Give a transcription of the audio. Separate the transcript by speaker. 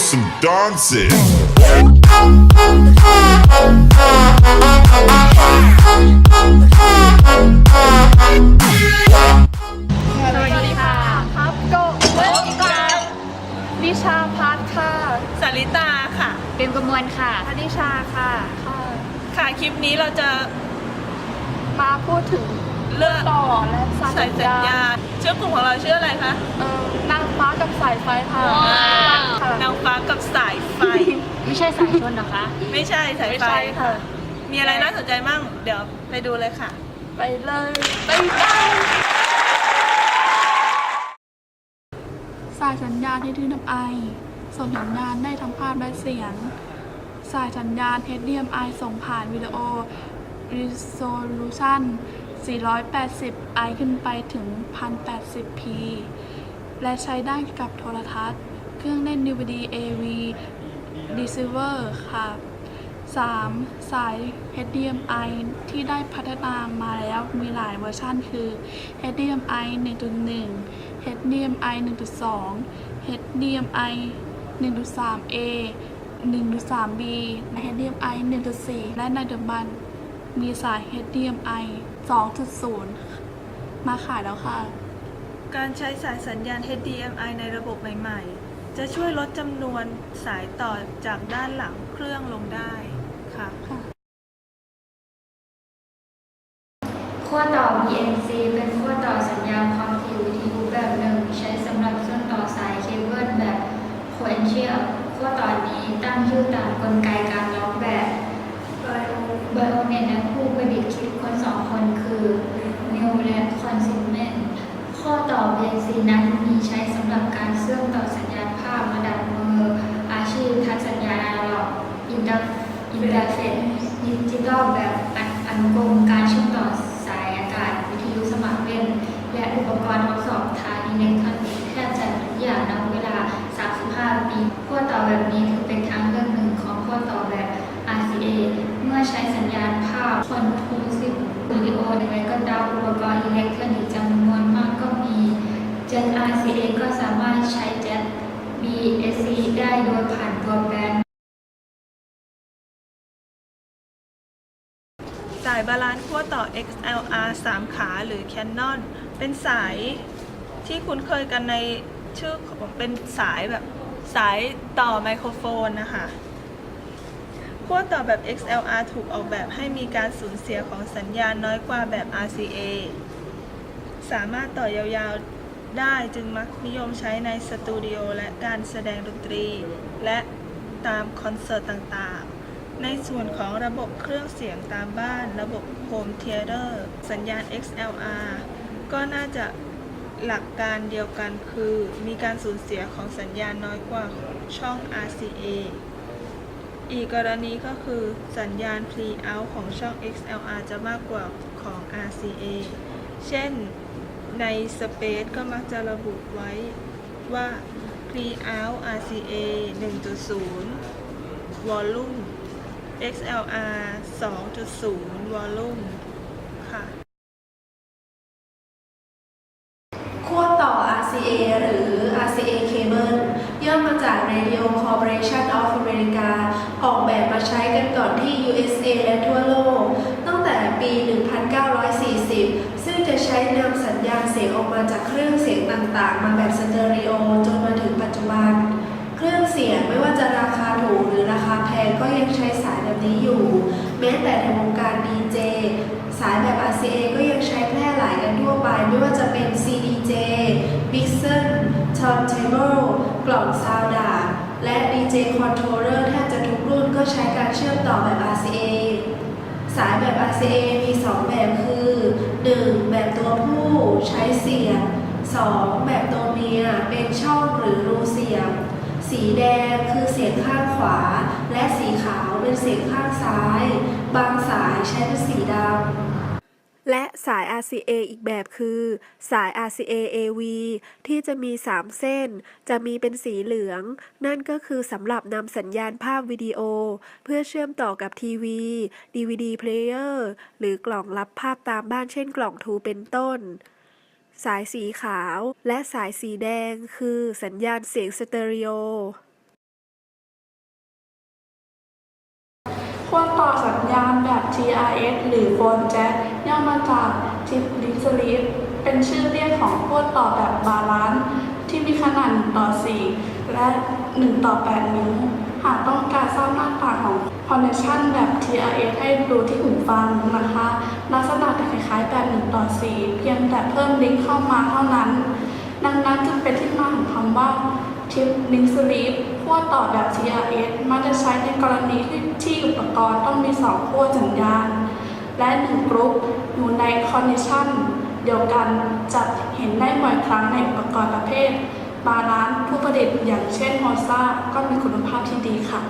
Speaker 1: some dancing.
Speaker 2: สวัสดีค่ะครับโกเวิร์กกันนิชาพัฒน์ค่ะ
Speaker 3: สาริตาค่ะ
Speaker 4: เปรมกมลค่ะ
Speaker 2: พนิชาค่ะ
Speaker 3: ค่ะคลิปนี้เราจะ
Speaker 2: มาพูดถึงเรื่องต่อและสายสัญญาณ
Speaker 3: ชื่อกลุ่มของเราชื่ออะไรคะ
Speaker 2: นางฟ้ากับสายไฟค่ะ
Speaker 3: นางฟ้ากับสายไฟ
Speaker 4: ไม่ใช่สายชนนะคะ
Speaker 3: ไม่ใช่สายไฟค่ะมีอะไรน่าสนใจมั่งเดี๋ยวไปดูเลยค่ะ
Speaker 2: ไปเลยไปกันสายสัญญาณที่น้ำไอส่งสัญญาณได้ทั้งภาพและเสียงสายสัญญาณ HDMI ส่งผ่านวิดีโอ Resolution 480i ขึ้นไปถึง 1080p และใช้ได้กับโทรทัศน์เครื่องเล่น DVD AV Receiver ค่ะ 3. สาย HDMI ที่ได้พัฒนามาแล้วมีหลายเวอร์ชันคือ HDMI 1.1 HDMI 1.2 HDMI 1.3A 1.3B และ HDMI 1.4 และในปัจจุบันมีสาย HDMI 2.0 มาขายแล้วค่ะ
Speaker 3: การใช้สายสัญญาณ HDMI ในระบบใหม่ๆจะช่วยลดจำนวนสายต่อจากด้านหลังเครื่องลงได้ค่ะ
Speaker 4: ขั้วต่อ BRC เป็นขั้วต่อสัญญาณความถี่วิทยุแบบหนึ่งใช้สำหรับเชื่อมต่อสายเคเบิลแบบ Coaxial ขั้วต่อนี้ตั้งชื่อตามกลไกการล็อกแบบไบโอเน็ตและผู้ประดิษฐ์คิดค้นสองคนคือนิวและคอนซิเมนต์ข้อต่อ BRC นั้นมีใช้สำหรับการเชื่อมต่อสัญญาณภาพระดับมืออาชีพทัศสัญญาณอนาล็อกอินเทอร์เฟซดิจิตอลแบบอนุกรมการเชื่อมต่อสายอากาศวิทยุสมัครเล่นและอุปกรณ์ทดสอบทางอิเล็กทรอนิกส์แทบจะทุกอย่างนับเวลา 35 ปีขั้วต่อแบบนี้ถือเป็นทางเลือกหนึ่งของขั้วต่อแบบ RCA เมื่อใช้สัญญาณภาพคอนโทรลซิปวิดีโออะไรก็ตามอุปกรณ์อิเล็กทรอนิกส์จำนวนมากก็มีเจ็ต RCA ก็สามารถใช้เจ็ต BRC ได้โดยผ่านตัวแบน
Speaker 3: สายบาลานซ์ขั้วต่อ XLR 3 ขาหรือ Canon เป็นสายที่คุ้นเคยกันในชื่อของเป็นสายแบบสายต่อไมโครโฟนนะคะขั้วต่อแบบ XLR ถูกออกแบบให้มีการสูญเสียของสัญญาณน้อยกว่าแบบ RCA สามารถต่อยาวๆได้จึงมักนิยมใช้ในสตูดิโอและการแสดงดนตรีและตามคอนเสิร์ตต่างๆในส่วนของระบบเครื่องเสียงตามบ้านระบบโฮมเธียเตอร์สัญญาณ XLR ก็น่าจะหลักการเดียวกันคือมีการสูญเสียของสัญญาณน้อยกว่าช่อง RCA อีกกรณีก็คือสัญญาณ Pre-out ของช่อง XLR จะมากกว่าของ RCA เช่นใน Space ก็มักจะระบุไว้ว่า Pre-out RCA 1.0 Volume XLR 2.0 Volume ค่ะ
Speaker 2: ขั้วต่อ RCA หรือ RCA Cable ย่อมาจาก Radio Corporation of America ออกแบบมาใช้กันก่อนที่ USA และทั่วโลกตั้งแต่ปี 1940 ซึ่งจะใช้นำสัญญาณเสียงออกมาจากเครื่องเสียงต่างๆมาแบบสเตอริโอจนมาถึงปัจจุบันเครื่องเสียงไม่ว่าจะราคาถูกหรือราคาแพงก็ยังใช้สายแบบนี้อยู่แม้แต่ในวงการ DJ สายแบบ RCA ก็ยังใช้แพร่หลายกันทั่วไปไม่ว่าจะเป็น CDJ Mixer Turntable กล่องซาวด์ดาร์และ DJ Controller แทบจะทุกรุ่นก็ใช้การเชื่อมต่อแบบ RCA สายแบบ RCA มี 2 แบบคือ 1. แบบตัวผู้ใช้เสียบ 2. แบบตัวเมียเป็นช่องหรือรูเสียบสีแดงคือเสียงข้างขวาและสีขาวเป็นเสียงข้างซ้ายบางสายใช้เป็นสีดำและสาย RCA อีกแบบคือสาย RCA AV ที่จะมี 3 เส้นจะมีเป็นสีเหลืองนั่นก็คือสำหรับนำสัญญาณภาพวิดีโอเพื่อเชื่อมต่อกับทีวี DVD Player หรือกล่องรับภาพตามบ้านเช่นกล่องทูเป็นต้น สายสีขาวและสายสีแดงคือสัญญาณเสียงสเตอริโอ
Speaker 1: ขั้วต่อสัญญาณแบบ TRS หรือโฟนแจ็คย่อมาจาก Chip Link Sleeve เป็นชื่อเรียกของขั้วต่อแบบบาลานซ์ที่มีขนาด 1:4 และ 1:8 นิ้ว หากต้องการทราบหน้าตาของ connection แบบ TRS ให้ดูที่หูฟังนะคะ ลักษณะจะคล้ายๆแบบ 1:4 เพียงแต่เพิ่มลิงก์เข้ามาเท่านั้น ดังนั้นจึงเป็นที่มาของคำว่า Chip Link Sleeve ขั้วต่อแบบ TRS มักจะใช้ในกรณีที่อุปกรณ์ต้องมี2ขั้วสัญญาณและ1กรุ๊ปอยู่ใน connection เดียวกันจะเห็นได้บ่อยครั้งในอุปกรณ์ประเภทบาลานซ์ผู้ผลิตอย่างเช่นโฮซ่าก็มีคุณภาพที่ดีค่ะ